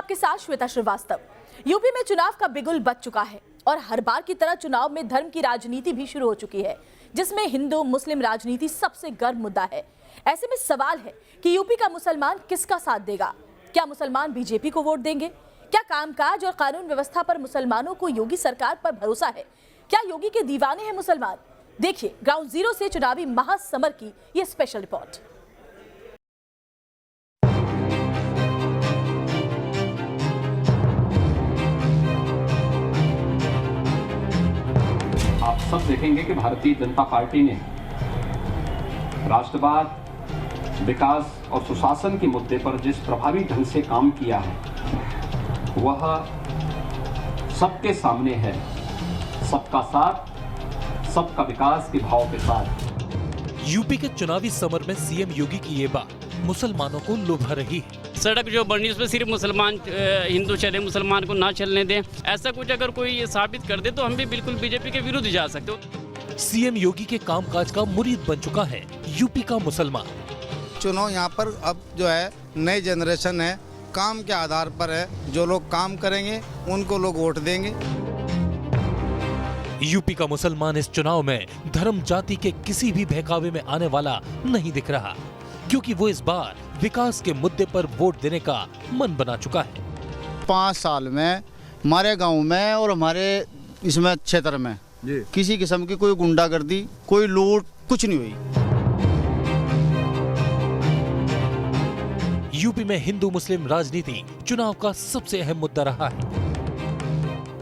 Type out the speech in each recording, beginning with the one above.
आपके साथ श्वेता श्रीवास्तव। यूपी में चुनाव का बिगुल बज चुका है और हर बार की तरह चुनाव में धर्म की राजनीति भी शुरू हो चुकी है, जिसमें हिंदू मुस्लिम राजनीति सबसे गर्म मुद्दा है। ऐसे में सवाल है कि यूपी का मुसलमान किसका साथ देगा? क्या मुसलमान बीजेपी को वोट देंगे? क्या कामकाज और कानून व्यवस्था पर मुसलमानों को योगी सरकार पर भरोसा है? क्या योगी के दीवाने हैं मुसलमान? देखिए ग्राउंड जीरो से चुनावी महासमर की ये स्पेशल रिपोर्ट। आप सब देखेंगे कि भारतीय जनता पार्टी ने राष्ट्रवाद, विकास और सुशासन के मुद्दे पर जिस प्रभावी ढंग से काम किया है वह सबके सामने है। सबका साथ, सबका विकास के भाव के साथ। यूपी के चुनावी समर में सीएम योगी की ये बात मुसलमानों को लुभा रही है। सड़क जो बनी उसमें सिर्फ मुसलमान हिंदू चले, मुसलमान को ना चलने दें, ऐसा कुछ अगर कोई ये साबित कर दे तो हम भी बिल्कुल बीजेपी के विरुद्ध जा सकते हो। सीएम योगी के कामकाज का मुरीद बन चुका है यूपी का मुसलमान। चुनाव यहाँ पर अब जो है नई जनरेशन है, काम के आधार पर है। जो लोग काम करेंगे उनको लोग वोट देंगे। यूपी का मुसलमान इस चुनाव में धर्म जाति के किसी भी बहकावे में आने वाला नहीं दिख रहा, क्योंकि वो इस बार विकास के मुद्दे पर वोट देने का मन बना चुका है। 5 साल में हमारे गांव में और हमारे इसमें क्षेत्र में किसी किस्म की कोई गुंडागर्दी, कोई लूट कुछ नहीं हुई। यूपी में हिंदू मुस्लिम राजनीति चुनाव का सबसे अहम मुद्दा रहा है,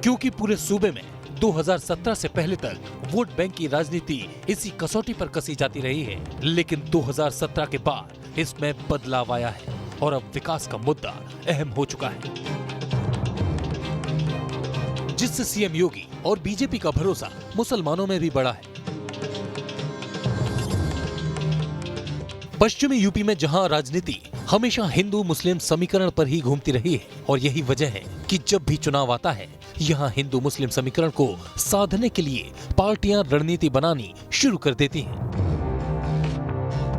क्योंकि पूरे सूबे में 2017 से पहले तक वोट बैंक की राजनीति इसी कसौटी पर कसी जाती रही है। लेकिन 2017 के बाद इसमें बदलाव आया है और अब विकास का मुद्दा अहम हो चुका है, जिससे सीएम योगी और बीजेपी का भरोसा मुसलमानों में भी बढ़ा है। पश्चिमी यूपी में जहां राजनीति हमेशा हिंदू मुस्लिम समीकरण पर ही घूमती रही है, और यही वजह है कि जब भी चुनाव आता है यहाँ हिंदू मुस्लिम समीकरण को साधने के लिए पार्टियां रणनीति बनानी शुरू कर देती हैं।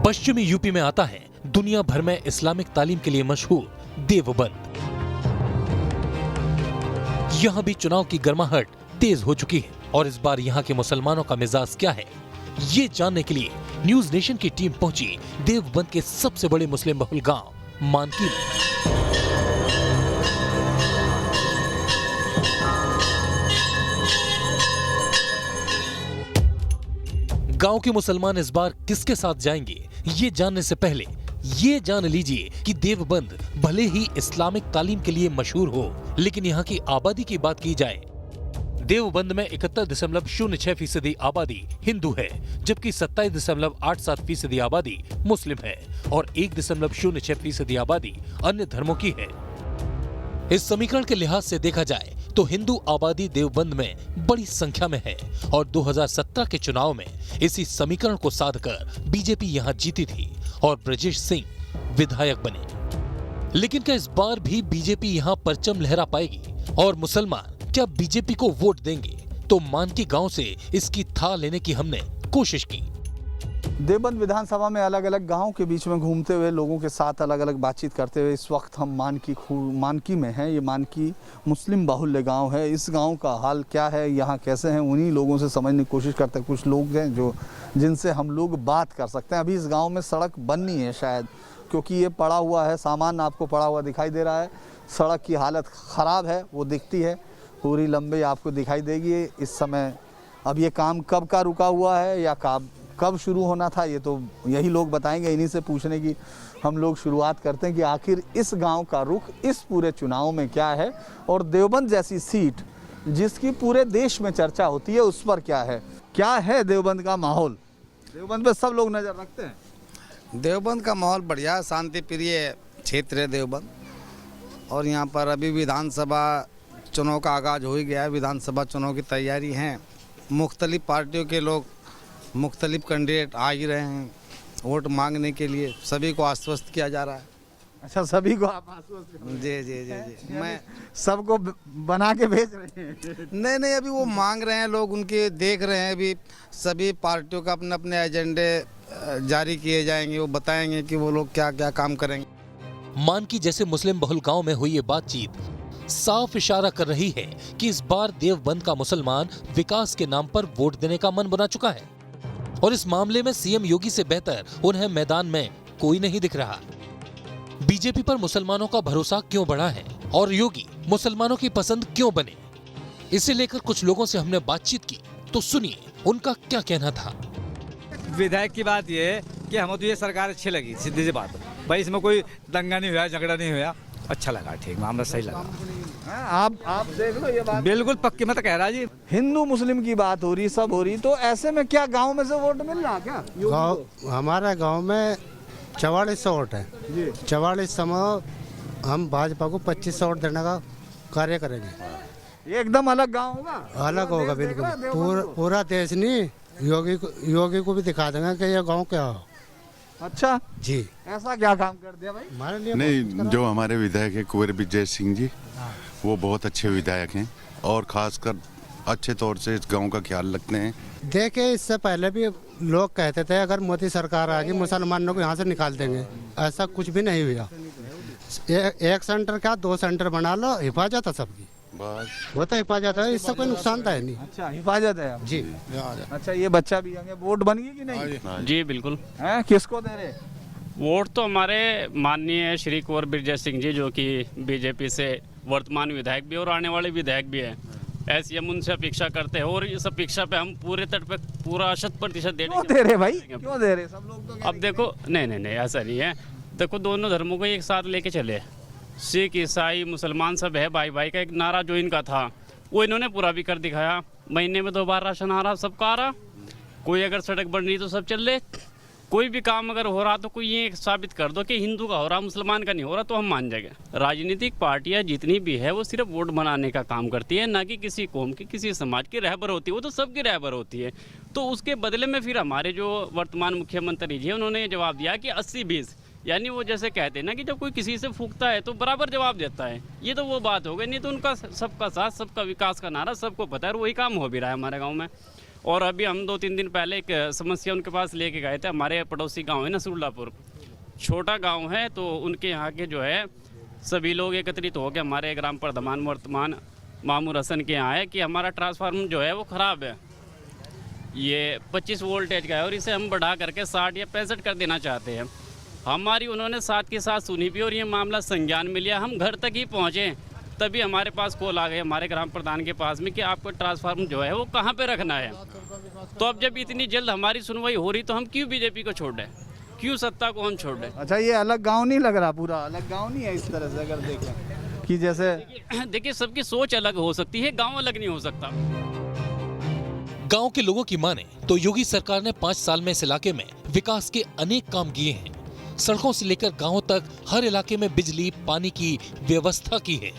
पश्चिमी यूपी में आता है दुनिया भर में इस्लामिक तालीम के लिए मशहूर देवबंद। यहाँ भी चुनाव की गर्माहट तेज हो चुकी है, और इस बार यहाँ के मुसलमानों का मिजाज क्या है, ये जानने के लिए न्यूज नेशन की टीम पहुंची देवबंद के सबसे बड़े मुस्लिम बहुल गांव मानकी में। गांव के मुसलमान इस बार किसके साथ जाएंगे, ये जानने से पहले ये जान लीजिए कि देवबंद भले ही इस्लामिक तालीम के लिए मशहूर हो, लेकिन यहाँ की आबादी की बात की जाए, देवबंद में 71.06% आबादी हिंदू है, जबकि 27.87% आबादी मुस्लिम है और 1.06% आबादी अन्य धर्मों की है। इस समीकरण के लिहाज से देखा जाए तो हिंदू आबादी देवबंद में बड़ी संख्या में है, और 2017 के चुनाव में इसी समीकरण को साधकर बीजेपी यहां जीती थी और ब्रजेश सिंह विधायक बने। लेकिन क्या इस बार भी बीजेपी यहां परचम लहरा पाएगी और मुसलमान क्या बीजेपी को वोट देंगे? तो मानकी गांव से इसकी था लेने की हमने कोशिश की। देवबंद विधानसभा में अलग अलग गांवों के बीच में घूमते हुए लोगों के साथ अलग अलग बातचीत करते हुए इस वक्त हम मानकी में हैं। ये मानकी मुस्लिम बाहुल्य गांव है। इस गांव का हाल क्या है, यहाँ कैसे हैं, उन्हीं लोगों से समझने की कोशिश करते हैं। कुछ लोग हैं जिनसे हम लोग बात कर सकते हैं। अभी इस गाँव में सड़क बननी है शायद, क्योंकि ये पड़ा हुआ है, सामान आपको पड़ा हुआ दिखाई दे रहा है। सड़क की हालत ख़राब है, वो दिखती है, पूरी लंबी आपको दिखाई देगी इस समय। अब ये काम कब का रुका हुआ है या कब शुरू होना था, ये तो यही लोग बताएंगे। इन्हीं से पूछने की हम लोग शुरुआत करते हैं कि आखिर इस गांव का रुख इस पूरे चुनाव में क्या है, और देवबंद जैसी सीट जिसकी पूरे देश में चर्चा होती है उस पर क्या है देवबंद का माहौल। देवबंद पे सब लोग नज़र रखते हैं। देवबंद का माहौल बढ़िया, शांति प्रिय क्षेत्र है देवबंद, और यहाँ पर अभी विधानसभा चुनाव का आगाज हो ही गया है। विधानसभा चुनाव की तैयारी है। मुख्तलिफ पार्टियों के लोग, मुख्तलिफ कैंडिडेट आ ही रहे हैं वोट मांगने के लिए। सभी को आश्वस्त किया जा रहा है। अच्छा, सभी को आप आश्वस्त? जी। मैं सबको बना के भेज रहे हैं? नहीं, अभी वो मांग रहे हैं लोग, उनके देख रहे हैं। अभी सभी पार्टियों का अपने एजेंडे जारी किए जाएंगे, वो बताएंगे कि वो लोग क्या क्या काम करेंगे। मानकी जैसे मुस्लिम बहुल गांव में हुई ये बातचीत साफ इशारा कर रही है कि इस बार देवबंद का मुसलमान विकास के नाम पर वोट देने का मन बना चुका है और इस मामले में सीएम योगी से बेहतर उन्हें मैदान में कोई नहीं दिख रहा। बीजेपी पर मुसलमानों का भरोसा क्यों बढ़ा है और योगी मुसलमानों की पसंद क्यों बने, इसे लेकर कुछ लोगों से हमने बातचीत की, तो सुनिए उनका क्या कहना था। विधायक की बात ये है कि हमें तो ये सरकार अच्छी लगी, सीधी सी बात भाई, इसमें कोई दंगा नहीं हुआ, झगड़ा नहीं हुआ, अच्छा लगा, ठीक मामला सही लगा। आप देख लो ये बात बिल्कुल पक्की मत कह रहा जी। हिंदू मुस्लिम की बात हो रही, सब हो रही, तो ऐसे में क्या गांव में से वोट मिल रहा क्या? गाँव हमारे गांव में 4400 वोट है। 4400 में हम भाजपा को 2500 वोट देने का कार्य करेंगे। एकदम अलग गांव होगा, अलग होगा बिल्कुल, पूरा देश नहीं, योगी को भी दिखा देंगे कि ये गांव क्या हो। अच्छा जी, ऐसा क्या काम कर दिया भाई? हमारे लिए नहीं, जो हमारे विधायक है कुंवर विजय सिंह जी, वो बहुत अच्छे विधायक हैं और खासकर अच्छे तौर से इस गांव का ख्याल रखते हैं। देखिए, इससे पहले भी लोग कहते थे अगर मोदी सरकार आ गई मुसलमानों को यहाँ से निकाल देंगे, ऐसा कुछ भी नहीं हुआ। एक सेंटर क्या 2 सेंटर बना लो, हिफाजत है सबकी, बस वो तो हिफाजत है, इससे कोई नुकसान तो है नहीं। अच्छा, हिफाजत है जी। अच्छा, ये बच्चा भी आगे वोट बन गई कि नहीं? जी बिल्कुल। हैं, किसको दे रहे? वोट तो हमारे माननीय श्री कुंवर विजय सिंह जी, जो कि बीजेपी से वर्तमान विधायक भी और आने वाले विधायक भी हैं, ऐसी हम उनसे अपेक्षा करते हैं और इस अपेक्षा पे हम पूरे तट पे पूरा 100% क्यों दे रहे भाई, क्यों दे रहे? सब लोग तो अब देखो, नहीं ऐसा नहीं है। देखो, दोनों धर्मों को एक साथ लेके चले, सिख ईसाई मुसलमान सब है, भाई भाई का एक नारा जो इनका था वो इन्होंने पूरा भी कर दिखाया। महीने में 2 बार राशन आ रहा, सबका आ रहा, कोई अगर सड़क बन रही तो सब चल रहे, कोई भी काम अगर हो रहा तो कोई ये साबित कर दो कि हिंदू का हो रहा मुसलमान का नहीं हो रहा तो हम मान जाएंगे। राजनीतिक पार्टियां जितनी भी है वो सिर्फ वोट बनाने का काम करती है, ना कि किसी कौम की किसी समाज की रहबर होती है, वो तो सबकी रहबर होती है। तो उसके बदले में फिर हमारे जो वर्तमान मुख्यमंत्री जी उन्होंने ये जवाब दिया कि 80-20, यानी वो जैसे कहते हैं ना कि जब कोई किसी से फूकता है तो बराबर जवाब देता है। ये तो वो बात हो गई, नहीं तो उनका सबका साथ सबका विकास का नारा सबको पता है और वही काम हो भी रहा है हमारे गाँव में। और अभी हम 2-3 दिन पहले एक समस्या उनके पास लेके गए थे। हमारे पड़ोसी गांव है नसरुल्लापुर, छोटा गांव है, तो उनके यहाँ के जो है सभी लोग एकत्रित हो के हमारे ग्राम प्रधान वर्तमान मामूर हसन के यहाँ है कि हमारा ट्रांसफार्मर जो है वो ख़राब है, ये 25 वोल्टेज का है और इसे हम बढ़ा करके 60 या 65 कर देना चाहते हैं। हमारी उन्होंने साथ के साथ सुनी भी और ये मामला संज्ञान में लिया। हम घर तक ही पहुँचे तभी हमारे पास कॉल आ गई हमारे ग्राम प्रधान के पास में कि आपको ट्रांसफार्मर जो है वो कहाँ पे रखना है। तो अब जब इतनी जल्द हमारी सुनवाई हो रही तो हम क्यों बीजेपी को छोड़ रहे, क्यों सत्ता को हम छोड़ रहे? अच्छा, ये अलग गांव नहीं लग रहा? पूरा अलग गांव नहीं है इस तरह से अगर देखें कि जैसे देखिए सबकी सोच अलग हो सकती है, गाँव अलग नहीं हो सकता। गांव के लोगों की माने तो योगी सरकार ने 5 साल में इस इलाके में विकास के अनेक काम किए हैं। सड़कों से लेकर गांवों तक हर इलाके में बिजली पानी की व्यवस्था की है,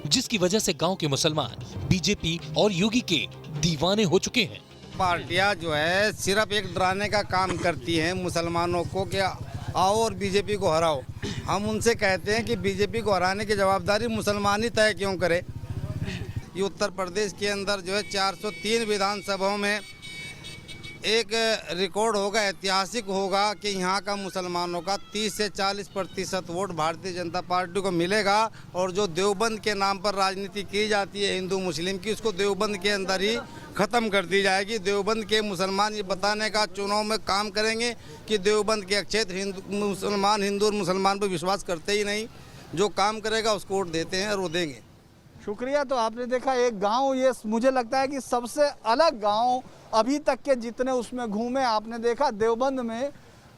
जिसकी वजह से गांव के मुसलमान बीजेपी और योगी के दीवाने हो चुके हैं। पार्टियां जो है सिर्फ एक डराने का काम करती हैं मुसलमानों को कि आओ और बीजेपी को हराओ। हम उनसे कहते हैं कि बीजेपी को हराने की जवाबदारी मुसलमान ही तय क्यों करे। ये उत्तर प्रदेश के अंदर जो है 403 विधानसभाओं में एक रिकॉर्ड होगा, ऐतिहासिक होगा कि यहाँ का मुसलमानों का 30 से 40% वोट भारतीय जनता पार्टी को मिलेगा। और जो देवबंद के नाम पर राजनीति की जाती है हिंदू मुस्लिम की, उसको देवबंद के अंदर ही ख़त्म कर दी जाएगी। देवबंद के मुसलमान ये बताने का चुनाव में काम करेंगे कि देवबंद के क्षेत्र हिंदू और मुसलमान पर विश्वास करते ही नहीं, जो काम करेगा उसको वोट देते हैं और वो देंगे। शुक्रिया। तो आपने देखा एक गांव, ये मुझे लगता है कि सबसे अलग गांव अभी तक के जितने उसमें घूमे आपने देखा। देवबंद में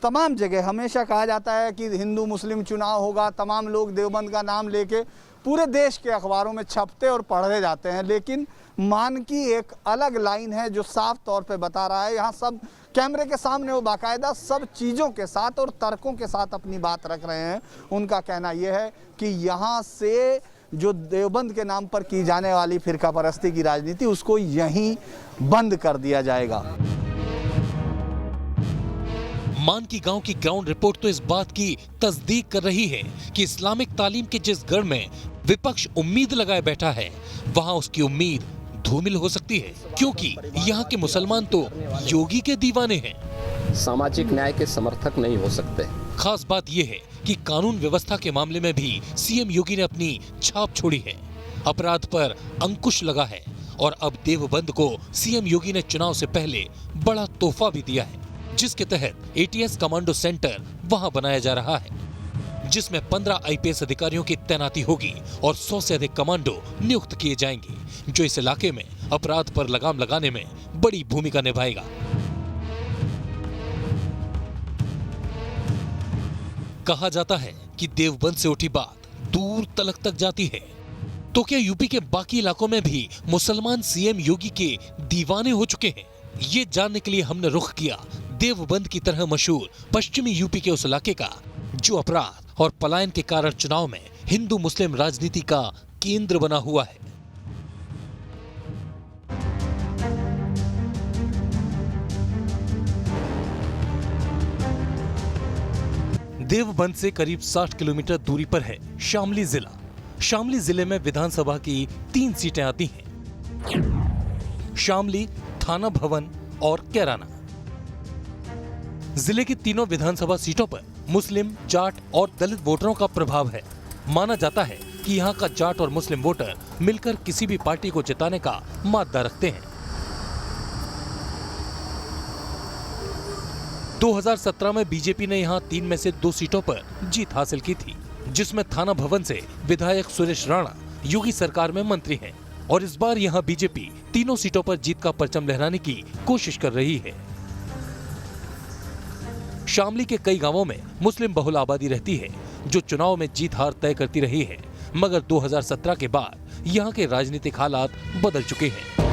तमाम जगह हमेशा कहा जाता है कि हिंदू मुस्लिम चुनाव होगा, तमाम लोग देवबंद का नाम लेके पूरे देश के अखबारों में छपते और पढ़े जाते हैं, लेकिन मानकी एक अलग लाइन है जो साफ तौर पे बता रहा है। यहाँ सब कैमरे के सामने वो बाकायदा सब चीज़ों के साथ और तर्कों के साथ अपनी बात रख रहे हैं। उनका कहना यह है कि यहाँ से जो देवबंद के नाम पर की जाने वाली फिरका परस्ती की राजनीति, उसको यहीं बंद कर दिया जाएगा। मानकी गांव की ग्राउंड रिपोर्ट तो इस बात की तस्दीक कर रही है कि इस्लामिक तालीम के जिस गढ़ में विपक्ष उम्मीद लगाए बैठा है, वहां उसकी उम्मीद धूमिल हो सकती है, क्योंकि यहाँ के मुसलमान तो योगी के दीवाने हैं। सामाजिक न्याय के समर्थक नहीं हो सकते। खास बात यह है कि कानून व्यवस्था के मामले में भी सीएम योगी ने अपनी छाप छोड़ी है। अपराध पर अंकुश लगा है और अब देवबंद को सीएम योगी ने चुनाव से पहले बड़ा तोहफा भी दिया है, जिसके तहत एटीएस कमांडो सेंटर वहां बनाया जा रहा है, जिसमें 15 आईपीएस अधिकारियों की तैनाती होगी और 100 से अधिक कमांडो नियुक्त किए जाएंगे, जो इस इलाके में अपराध पर लगाम लगाने में बड़ी भूमिका निभाएगा। कहा जाता है कि देवबंद से उठी बात दूर तलक तक जाती है। तो क्या यूपी के बाकी इलाकों में भी मुसलमान सीएम योगी के दीवाने हो चुके हैं? ये जानने के लिए हमने रुख किया देवबंद की तरह मशहूर पश्चिमी यूपी के उस इलाके का, जो अपराध और पलायन के कारण चुनाव में हिंदू मुस्लिम राजनीति का केंद्र बना हुआ है। देवबंद से करीब 60 किलोमीटर दूरी पर है शामली जिला। शामली जिले में विधानसभा की 3 सीटें आती हैं, शामली, थाना भवन और कैराना। जिले की तीनों विधानसभा सीटों पर मुस्लिम, जाट और दलित वोटरों का प्रभाव है। माना जाता है कि यहाँ का जाट और मुस्लिम वोटर मिलकर किसी भी पार्टी को जिताने का मादा रखते हैं। 2017 में बीजेपी ने यहाँ 3 में से 2 सीटों पर जीत हासिल की थी, जिसमें थाना भवन से विधायक सुरेश राणा योगी सरकार में मंत्री हैं और इस बार यहाँ बीजेपी तीनों सीटों पर जीत का परचम लहराने की कोशिश कर रही है। शामली के कई गांवों में मुस्लिम बहुल आबादी रहती है, जो चुनाव में जीत हार तय करती रही है, मगर 2017 के बाद यहाँ के राजनीतिक हालात बदल चुके हैं।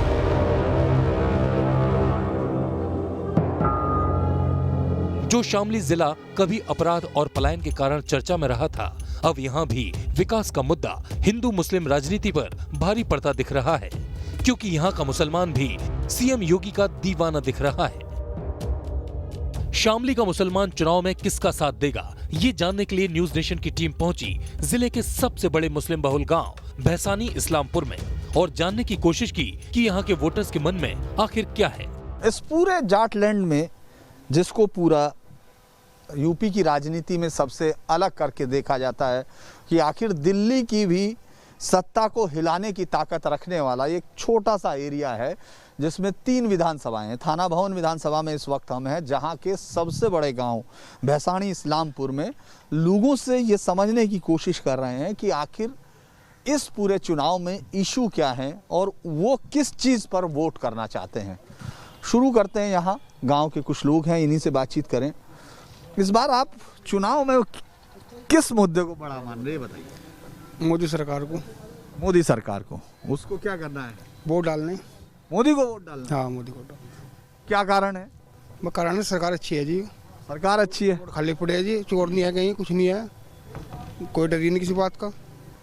जो शामली जिला कभी अपराध और पलायन के कारण चर्चा में रहा था, अब यहाँ भी विकास का मुद्दा हिंदू मुस्लिम राजनीति पर भारी पड़ता दिख रहा है, क्योंकि यहाँ का मुसलमान भी सीएम योगी का दीवाना दिख रहा है। शामली का मुसलमान चुनाव में किसका साथ देगा, ये जानने के लिए न्यूज नेशन की टीम पहुंची जिले के सबसे बड़े मुस्लिम बहुल गांव भैसानी इस्लामपुर में और जानने की कोशिश की कि यहाँ के वोटर्स के मन में आखिर क्या है। इस पूरे जाटलैंड में जिसको पूरा यूपी की राजनीति में सबसे अलग करके देखा जाता है कि आखिर दिल्ली की भी सत्ता को हिलाने की ताकत रखने वाला एक छोटा सा एरिया है, जिसमें 3 विधानसभाएं हैं। थाना भवन विधानसभा में इस वक्त हम हैं, जहां के सबसे बड़े गांव भैसानी इस्लामपुर में लोगों से ये समझने की कोशिश कर रहे हैं कि आखिर इस पूरे चुनाव में इशू क्या है और वो किस चीज़ पर वोट करना चाहते हैं। शुरू करते हैं, यहाँ गाँव के कुछ लोग हैं, इन्हीं से बातचीत करें। इस बार आप चुनाव में किस मुद्दे को बड़ा मान रहे हैं, बताइए। मोदी सरकार को। मोदी सरकार को, उसको क्या करना है? वोट डालने। मोदी को वोट डालना? हाँ, मोदी को। क्या कारण है? कारण है सरकार अच्छी है जी। सरकार अच्छी है, खाली पड़े है जी, चोर नहीं है कहीं, कुछ नहीं है, कोई डर ही नहीं किसी बात का।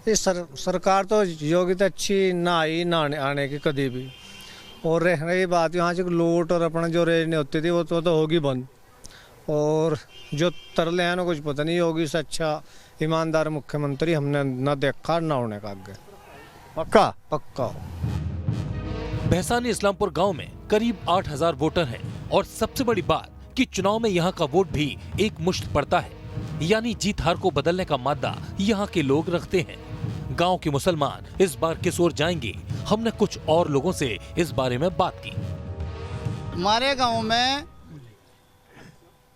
ये सरकार तो योग्यता अच्छी ना आई ना आने की कभी भी। और रह रही बात यहाँ से लूट और अपना जो रेजने होती थी वो तो होगी बंद। और जो तरले हैं ना, कुछ पता नहीं, योगी से अच्छा ईमानदार मुख्यमंत्री हमने ना देखा ना होने का आगे। पक्का पक्का। भैसानी इस्लामपुर गांव में करीब 8000 वोटर हैं और सबसे बड़ी बात कि चुनाव में यहाँ का वोट भी एक मुश्त पड़ता है, यानी जीत हार को बदलने का मादा यहाँ के लोग रखते हैं। गांव के मुसलमान इस बार किस ओर जाएंगे, हमने कुछ और लोगों से इस बारे में बात की। हमारे गांव में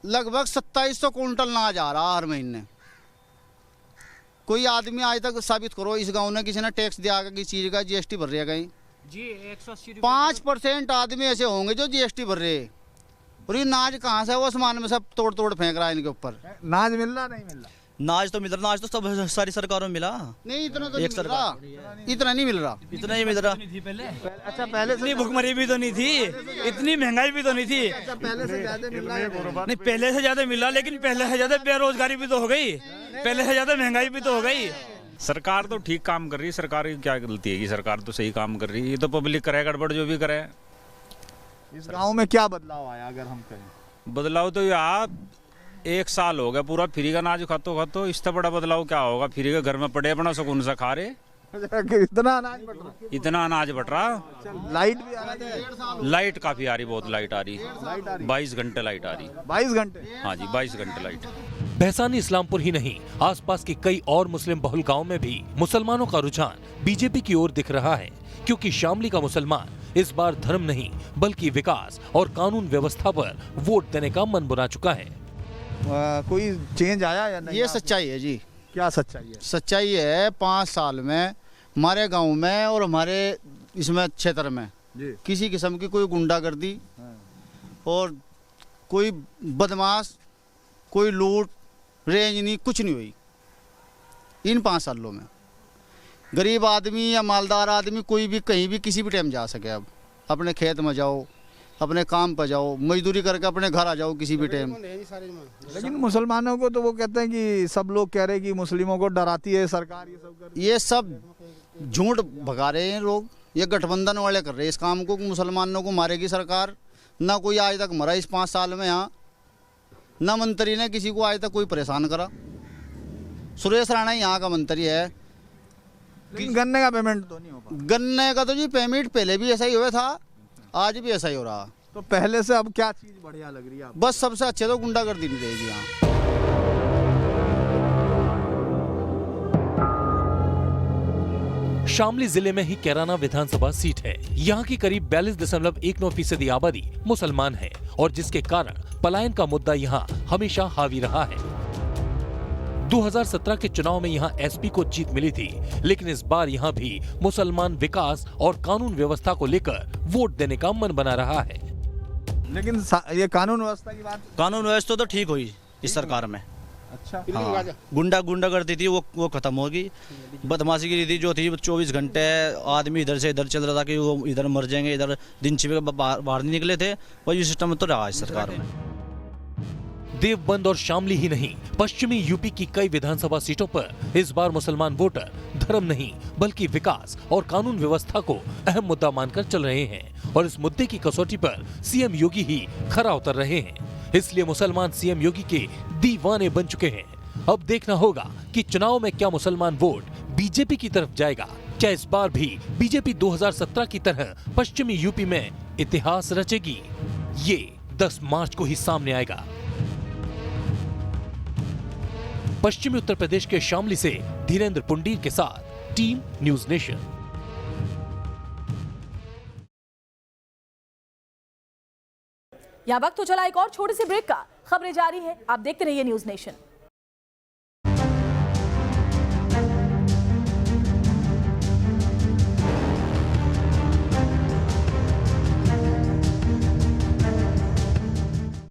लगभग 2700 कुंटल अनाज आ रहा हर महीने। कोई आदमी आज तक साबित करो इस गांव ने किसी ने टैक्स दिया किसी चीज का, जीएसटी भर रही है कहीं जी? 5% आदमी ऐसे होंगे जो जीएसटी भर रहे हैं। और ये नाज कहाँ से है? वो आसमान में सब तोड़ तोड़ फेंक रहा है इनके ऊपर। नाज मिल रहा नहीं मिल रहा? नाज तो मिल रहा, नाज तो सब सारी सरकारों में मिला नहीं, इतना तो एक सरकार इतना नहीं मिल रहा, इतना ही मिल रहा। अच्छा, पहले इतनी भुखमरी भी तो नहीं थी, इतनी महंगाई भी तो नहीं थी। अच्छा, पहले से ज्यादा मिल रहा है? नहीं, पहले से ज्यादा मिला, लेकिन पहले से ज्यादा बेरोजगारी भी तो हो गई, पहले से ज्यादा महंगाई भी तो हो गई। सरकार तो ठीक काम कर रही है, सरकार की क्या गलती है कि सरकार तो सही काम कर रही है। ये तो पब्लिक करे गड़बड़ जो भी करे। इस गांव में क्या बदलाव आया अगर हम कहें? बदलाव तो यार 1 साल हो गया पूरा फ्री का अनाज खातो, इससे बड़ा बदलाव क्या होगा? फ्री के घर में पड़े अपना सुकून से खा रहे। इतना अनाज बट रहा? इतना अनाज बट रहा। लाइट भी आ रही है? लाइट काफी आ रही, बहुत लाइट आ रही, 22 घंटे लाइट आ रही। 22 घंटे? हाँ जी, 22 घंटे लाइट। बहसानी इस्लामपुर ही नहीं, आसपास के कई और मुस्लिम बहुल गांव में भी मुसलमानों का रुझान बीजेपी की ओर दिख रहा है, क्योंकि शामली का मुसलमान इस बार धर्म नहीं बल्कि विकास और कानून व्यवस्था पर वोट देने का मन बना चुका है। कोई चेंज आया या नहीं? ये सच्चाई है जी। क्या सच्चाई है? सच्चाई है 5 साल में हमारे गांव में और हमारे इसमें क्षेत्र में किसी किस्म की कोई गुंडागर्दी और कोई बदमाश, कोई लूट रेंज नहीं, कुछ नहीं हुई इन 5 सालों में। गरीब आदमी या मालदार आदमी कोई भी कहीं भी किसी भी टाइम जा सके। अब अपने खेत में जाओ, अपने काम पर जाओ, मजदूरी करके अपने घर आ जाओ किसी भी टाइम। लेकिन मुसलमानों को तो वो कहते हैं कि सब लोग कह रहे हैं कि मुस्लिमों को डराती है सरकार, ये सब झूठ भगा रहे हैं लोग। ये गठबंधन वाले कर रहे हैं इस काम को। मुसलमानों को मारेगी सरकार। ना कोई आज तक मरा इस 5 साल में यहाँ, ना मंत्री ने किसी को आज तक कोई परेशान करा। सुरेश राणा यहाँ का मंत्री है। गन्ने का पेमेंट तो नहीं हो पाता। गन्ने का तो जी पेमेंट पहले भी ऐसा ही हुआ था, आज भी ऐसा ही हो रहा। तो पहले से अब क्या चीज बढ़िया लग रही है आपको? बस सबसे अच्छे तो गुंडागर्दी नहीं रहेगी यहाँ। शामली जिले में ही कैराना विधानसभा सीट है। यहाँ की करीब 42.19% आबादी मुसलमान है और जिसके कारण पलायन का मुद्दा यहाँ हमेशा हावी रहा है। 2017 के चुनाव में यहाँ एसपी को जीत मिली थी, लेकिन इस बार यहाँ भी मुसलमान विकास और कानून व्यवस्था को लेकर वोट देने का मन बना रहा है। लेकिन ये कानून व्यवस्था की बात, कानून व्यवस्था तो ठीक हुई इस सरकार में। अच्छा हाँ, गुंडा करती थी वो खत्म होगी। बदमाशी की रीति जो थी 24 घंटे आदमी इधर से इधर चल रहा था कि वो इधर मर जाएंगे, इधर दिन छिपे बाहर नहीं निकले थे। वही सिस्टम तो रहा इस सरकार में। देवबंद और शामली ही नहीं, पश्चिमी यूपी की कई विधानसभा सीटों पर इस बार मुसलमान वोटर धर्म नहीं बल्कि विकास और कानून व्यवस्था को अहम मुद्दा मानकर चल रहे हैं और इस मुद्दे की कसौटी पर सीएम योगी ही खरा उतर रहे हैं। इसलिए मुसलमान सीएम योगी के दीवाने बन चुके हैं। अब देखना होगा कि चुनाव में क्या मुसलमान वोट बीजेपी की तरफ जाएगा। क्या इस बार भी बीजेपी 2017 की तरह पश्चिमी यूपी में इतिहास रचेगी? ये 10 मार्च को ही सामने आएगा। पश्चिमी उत्तर प्रदेश के शामली से धीरेन्द्र पुंडीर के साथ टीम न्यूज नेशन। यहाँ वक्त तो चला एक और छोटे से ब्रेक का। खबरें जारी है, आप देखते रहिए न्यूज नेशन।